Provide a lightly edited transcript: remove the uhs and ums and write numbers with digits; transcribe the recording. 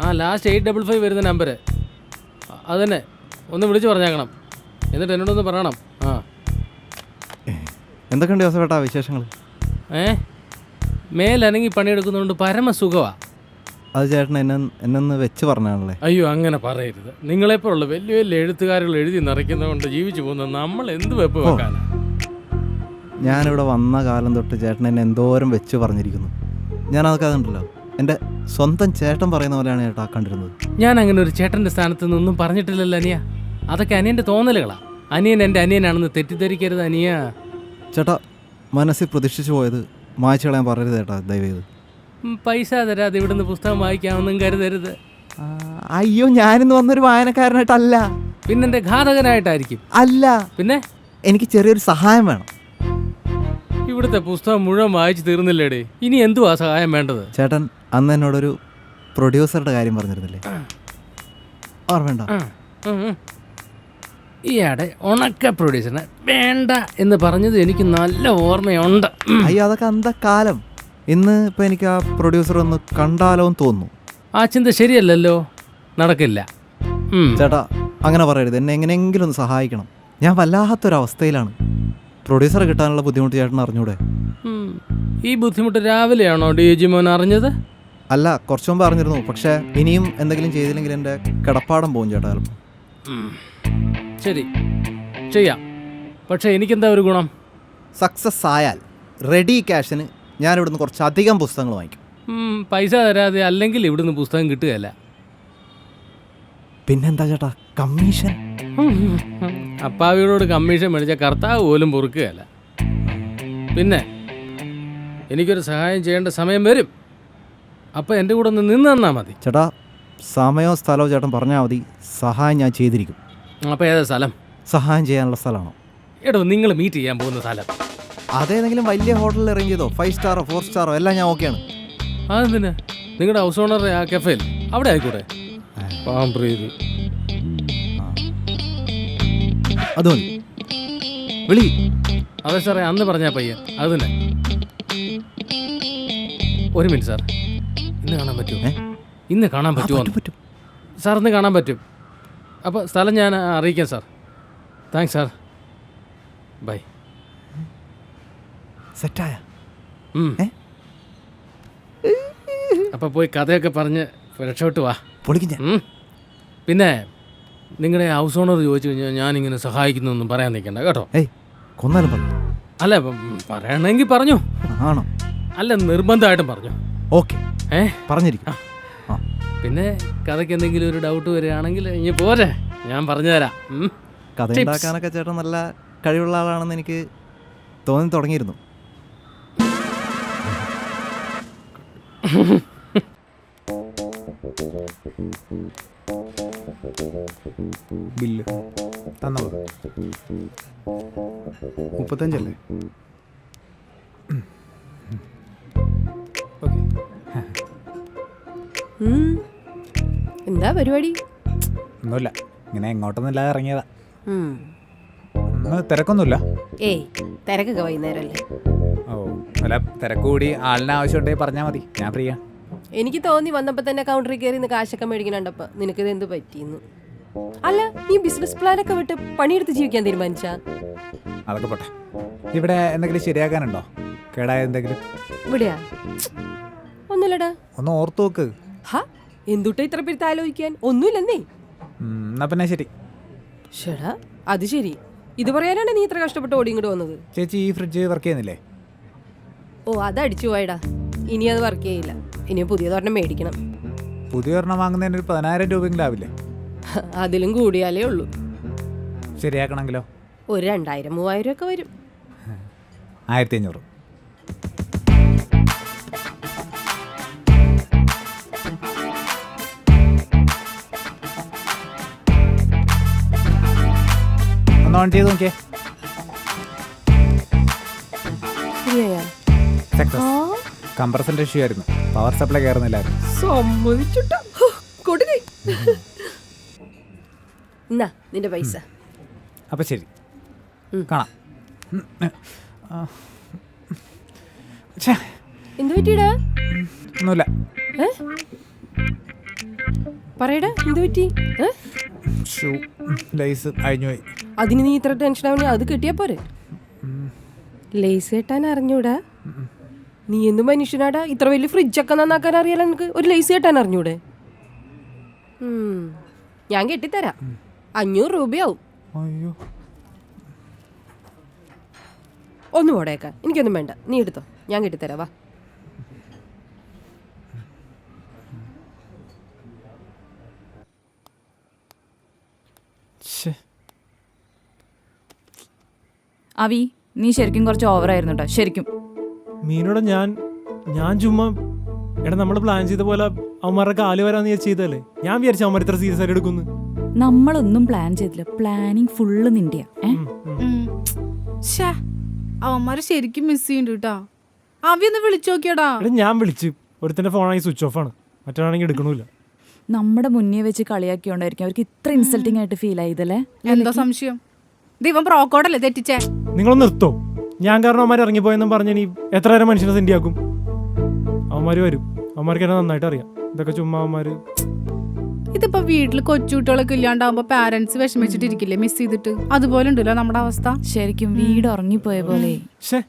ആ ലാസ്റ്റ് 855 വരുന്ന നമ്പർ അത് തന്നെ. ഒന്ന് വിളിച്ച് പറഞ്ഞേക്കണം. എന്നിട്ട് എന്നോടൊന്ന് പറയണം. ആ എന്തൊക്കെയുണ്ട് ജോസഫേട്ടാ വിശേഷങ്ങൾ? മേലനങ്ങി പണിയെടുക്കുന്നതുകൊണ്ട് പരമസുഖമാണ്. അത് ചേട്ടൻ എന്നൊന്ന് വെച്ച് പറഞ്ഞാണല്ലേ? അയ്യോ അങ്ങനെ പറയരുത്. നിങ്ങളെപ്പോലുള്ള വലിയ വലിയ എഴുത്തുകാരുകൾ എഴുതി നിറയ്ക്കുന്നതുകൊണ്ട് ജീവിച്ചു പോകുന്ന നമ്മൾ എന്ത് വെപ്പ് വെക്കാനാണ്? ഞാനിവിടെ വന്ന കാലം തൊട്ട് ചേട്ടൻ എന്നെ എന്തോരം വെച്ച് പറഞ്ഞിരിക്കുന്നു. ഞാനതൊക്കെ അതുണ്ടല്ലോ എൻ്റെ സ്വന്തം ചേട്ടൻ പറയുന്ന പോലെയാണ് ചേട്ടാ കണ്ടിരുന്നത്. ഞാൻ അങ്ങനെ ഒരു ചേട്ടൻ്റെ സ്ഥാനത്ത് നിന്നൊന്നും പറഞ്ഞിട്ടില്ലല്ലോ അനിയ. അതൊക്കെ അനിയൻ്റെ തോന്നലുകളാണ്. അനിയൻ എൻ്റെ അനിയനാണെന്ന് തെറ്റിദ്ധരിക്കരുത് അനിയ. ചേട്ടാ മനസ്സിൽ പ്രതീക്ഷിച്ചു പോയത് മായ്ച്ചു കളയാൻ പറയരുത് ചേട്ടാ, ദയവേത്. പൈസ തരാതെ ഇവിടുന്ന് പുസ്തകം വായിക്കാമെന്നും കരുതരുത്. അയ്യോ, ഞാനിന്ന് വന്നൊരു വായനക്കാരനായിട്ടല്ല. പിന്നെൻ്റെ ഘാതകനായിട്ടായിരിക്കും. അല്ല, പിന്നെ എനിക്ക് ചെറിയൊരു സഹായം വേണം. ഇവിടുത്തെ പുസ്തകം മുഴുവൻ വായിച്ചു തീർന്നില്ലേടേ, ഇനി എന്തുവാ സഹായം വേണ്ടത്? ചേട്ടൻ അന്ന് എന്നോടൊരു പ്രൊഡ്യൂസറുടെ കാര്യം പറഞ്ഞിരുന്നില്ലേ, ഓർമ്മയുണ്ടോ? ഈയാടെ ഉണക്ക പ്രൊഡ്യൂസറിനെ വേണ്ട എന്ന് പറഞ്ഞത് എനിക്ക് നല്ല ഓർമ്മയുണ്ട്. അയ്യോ, അതൊക്കെ അന്ത കാലം. ഇന്ന് ഇപ്പം എനിക്ക് ആ പ്രൊഡ്യൂസർ ഒന്ന് കണ്ടാലോ എന്ന് തോന്നുന്നു. ആ ചിന്ത ശരിയല്ലല്ലോ, നടക്കില്ല. ചേട്ടാ അങ്ങനെ പറയരുത്, എന്നെ എങ്ങനെയെങ്കിലും ഒന്ന് സഹായിക്കണം. ഞാൻ വല്ലാത്തൊരവസ്ഥയിലാണ്. പ്രൊഡ്യൂസറെ കിട്ടാനുള്ള ബുദ്ധിമുട്ട് ചേട്ടൻ അറിഞ്ഞൂടെ? ഈ ബുദ്ധിമുട്ട് രാവിലെയാണോ DG മോൻ അറിഞ്ഞത്? അല്ല, കുറച്ചു മുമ്പ് അറിഞ്ഞിരുന്നു. പക്ഷേ ഇനിയും എന്തെങ്കിലും ചെയ്തില്ലെങ്കിൽ എൻ്റെ കിടപ്പാടം പോകും ചേട്ടാ. ശരി, ചെയ്യാം. പക്ഷേ എനിക്കെന്താ ഒരു ഗുണം? സക്സസ് ആയാൽ റെഡി ക്യാഷിന് ഞാനിവിടുന്ന് കുറച്ചധികം പുസ്തകങ്ങൾ വാങ്ങിക്കും. പൈസ തരാതെ അല്ലെങ്കിൽ ഇവിടുന്ന് പുസ്തകം കിട്ടുകയല്ല. പിന്നെന്താ ചേട്ടാ, കമ്മീഷൻ? അപ്പാവികളോട് കമ്മീഷൻ മേടിച്ച കർത്താവ് പോലും പൊറുക്കുകയല്ല. പിന്നെ എനിക്കൊരു സഹായം ചെയ്യേണ്ട സമയം വരും. അപ്പം എൻ്റെ കൂടെ ഒന്ന് നിന്ന് തന്നാൽ മതി. ചേട്ടാ, സമയവും സ്ഥലവും ചേട്ടൻ പറഞ്ഞാൽ മതി, സഹായം ഞാൻ ചെയ്തിരിക്കും. അപ്പോൾ ഏതാ സ്ഥലം? സഹായം ചെയ്യാനുള്ള സ്ഥലമാണോ? എടോ, നിങ്ങൾ മീറ്റ് ചെയ്യാൻ പോകുന്ന സ്ഥലം അതേതെങ്കിലും വലിയ ഹോട്ടലിൽ അറേഞ്ച് ചെയ്തോ, 5 സ്റ്റാറോ 4 സ്റ്റാറോ എല്ലാം ഞാൻ ഓക്കെയാണ്. അതെന്തിനാ? നിങ്ങളുടെ ഹൗസ് ഓണറുടെ ആ കഫേയിൽ അവിടെ ആയിക്കൂടെ? പാമ്പ്രീതി അത് മതി, വിളി. അതെ സാറേ, അന്ന് പറഞ്ഞാൽ പയ്യൻ അത് തന്നെ. ഒരു മിനിറ്റ് സാർ, ഇന്ന് കാണാൻ പറ്റുമോ? ഇന്ന് കാണാൻ പറ്റുമോ? പറ്റും സാർ, ഇന്ന് കാണാൻ പറ്റും. അപ്പോൾ സ്ഥലം ഞാൻ അറിയിക്കാം സാർ. Thanks sir, bye. സെറ്റായ? അപ്പോൾ പോയി കഥയൊക്കെ പറഞ്ഞ് രക്ഷപ്പെട്ട് വാ. പൊളിക്കും ഞാൻ. പിന്നെ നിങ്ങളുടെ ഹൗസ് ഓണർ ചോദിച്ചു കഴിഞ്ഞാൽ ഞാനിങ്ങനെ സഹായിക്കുന്നൊന്നും പറയാൻ നിൽക്കണ്ട കേട്ടോ. കൊന്നാലും പറഞ്ഞു. അല്ല, പറയണമെങ്കിൽ പറഞ്ഞു. ആണോ? അല്ല, നിർബന്ധമായിട്ടും പറഞ്ഞു. ഓക്കെ, പറഞ്ഞിരിക്കും. പിന്നെ കഥയ്ക്ക് എന്തെങ്കിലും ഒരു ഡൗട്ട് വരികയാണെങ്കിൽ ഇനി പോരെ, ഞാൻ പറഞ്ഞുതരാം. കഥ ഉണ്ടാക്കാനൊക്കെ ചേട്ടൻ നല്ല കഴിവുള്ള ആളാണെന്ന് എനിക്ക് തോന്നി തുടങ്ങിയിരുന്നു. ബില്ല് തന്നോ? 35 അല്ലേ? ഓക്കെ. എന്താ പരിപാടി? ഒന്നുമില്ല, ഇങ്ങനെ എങ്ങോട്ടൊന്നുമില്ലാതെ ഇറങ്ങിയതാ. തിരക്കൊന്നുമില്ല. ഏയ്, തിരക്കൊക്കെ വൈകുന്നേരമല്ലേ. ഓ, അല്ല, തിരക്ക് കൂടി ആളിന് ആവശ്യമുണ്ടെങ്കിൽ പറഞ്ഞാൽ മതി, ഞാൻ ഫ്രീയാ. എനിക്ക് തോന്നി വന്നപ്പോൾ തന്നെ കൗണ്ടറിൽ കയറി നിന്ന് കാശൊക്കെ മേടിക്കണുണ്ടപ്പോൾ നിനക്കിത് എന്ത് പറ്റിയെന്ന്. അല്ല, നീ ബിസിനസ് പ്ലാനൊക്കെ വിട്ട് പണിയെടുത്ത് ജീവിക്കാൻ തീരുമാനിച്ചാ? അതൊക്കെ പോട്ടെ. ഇവിടെ എന്തെങ്കിലും ശരിയാക്കാനുണ്ടോ? കേടായ എന്തെങ്കിലും? ഇവിടെയാ? ഒന്നുമില്ലടാ. ഒന്ന് ഓർത്തു നോക്ക്. ഹാ, എന്തുട്ടാ ഇത്ര പേര് ആലോചിക്കാൻ? ഒന്നുമില്ലെന്നേ. എന്നാ പിന്നെ ശരി. ഷടാ, അത് ശരി. ഇത് പറയാനാണ് നീ ഇത്ര കഷ്ടപ്പെട്ട് ഓടി ഇങ്ങോട്ട് വന്നത്? ചേച്ചി, ഈ ഫ്രിഡ്ജ് വർക്ക് ചെയ്യുന്നില്ലേ? ഓ, അത് അടിച്ചു പോയടാ. ഇനി അത് വർക്ക് ചെയ്യില്ല. ഇനി പുതിയതൊരെണ്ണം മേടിക്കണം. പുതിയ ഒരെണ്ണം വാങ്ങുന്നതിന് ഒരു 10,000 രൂപയെങ്കിലും ആവില്ലേ? അതിലും കൂടിയാലേ ഉള്ളൂ. ശരിയാക്കണമെങ്കിലോ? ഒരു 2000-3000 ഒക്കെ വരും. 1500. ഒന്ന് ഓൺ ചെയ്ത് നോക്കിയേ. കംപ്രസറിന്റെ ഇഷ്യൂ ആയിരുന്നു, പവർ സപ്ലൈ കയറുന്നില്ലായിരുന്നു. സമ്മതിച്ചുട്ടോ. കൊടുക്കേ. എന്നാ നിന്റെ പൈസ. അപ്പൊ ശരി, കാണാം. എന്ത് പറ്റിയിടാ? ഒന്നുമില്ല. പറയടാ എന്ത് പറ്റി? ഷൂ ലൈസ് അഴിഞ്ഞു പോയി. അതിന് നീ ഇത്ര ടെൻഷൻ ആവണേ, അത് കിട്ടിയാ പോരെ. ലേസ് കെട്ടാൻ അറിഞ്ഞൂടാ? നീ എന്ത് മനുഷ്യനാടാ? ഇത്ര വലിയ ഫ്രിഡ്ജൊക്കെ നന്നാക്കാൻ അറിയാലോ നിനക്ക്. ഒരു ലേസ് കെട്ടാൻ അറിഞ്ഞൂടെ? ഞാൻ കെട്ടിത്തരാം. 500 രൂപയാവും. അയ്യോ, ഒന്ന് പോടേക്കാൻ. എനിക്കൊന്നും വേണ്ട, നീ എടുത്തോ, ഞാൻ കെട്ടിത്തരാം. വാ. അവി, നീ ശരിക്കും കുറച്ച് ഓവറായിരുന്നു കേട്ടോ. ശരിക്കും മീനോടെ ഞാൻ ചുമ്മാ എടാ നമ്മൾ പ്ലാൻ ചെയ്ത പോലെ അവന്മാരുടെ കാല് വരാന്ന് ഞാൻ ചെയ്തല്ലേ. ഞാൻ വിചാരിച്ചു അവന്മാർ ഇത്ര സീരിയസ് ആയിട്ട് എടുക്കുന്നു. നമ്മളൊന്നും പ്ലാൻ ചെയ്തില്ല. പ്ലാനിങ് ഫുള്ള് നിന്റെയാ. അവന്മാര് ശരിക്കും മിസ് ചെയ്യുന്നുണ്ട് കേട്ടാ. അവയൊന്ന് വിളിച്ചു നോക്കിയടാ. എടാ ഞാൻ വിളിച്ച് ഒരുത്തന്റെ ഫോണാണെങ്കിൽ സ്വിച്ച് ഓഫ് ആണ്, മറ്റാണെങ്കിൽ എടുക്കണില്ല. നമ്മുടെ മുന്നേ വെച്ച് കളിയാക്കിയോണ്ടായിരിക്കും അവർക്ക് ഇത്ര ഇൻസൾട്ടിങ് ആയിട്ട് ഫീൽ ആയതല്ലേ. എന്താ സംശയം? ദൈവം ബ്രോക്കോടല്ലേ തെറ്റിച്ചേ. നിങ്ങളൊന്ന് നിർത്തോ. ഞാൻ കാരണം അവന്മാർ ഇറങ്ങിപ്പോയെന്നും പറഞ്ഞ് ഇനി എത്ര നേരം മനുഷ്യനെ സെൻഡിയാക്കും. അവന്മാർ വരും, അവന്മാർക്ക് എന്നെ നന്നായിട്ട് അറിയാം. ഇതൊക്കെ ചുമ്മാ അവന്മാര്. ഇതിപ്പോ വീട്ടിൽ കൊച്ചുകുട്ടികളൊക്കെ ഇല്ലാണ്ടാവുമ്പോ പാരന്റ്സ് വിഷമിച്ചിട്ടിരിക്കില്ലേ മിസ് ചെയ്തിട്ട്? അതുപോലെ ഉണ്ടല്ലോ നമ്മുടെ അവസ്ഥ. ശരിക്കും വീട് ഉറങ്ങിപ്പോയ പോലെ. ശേ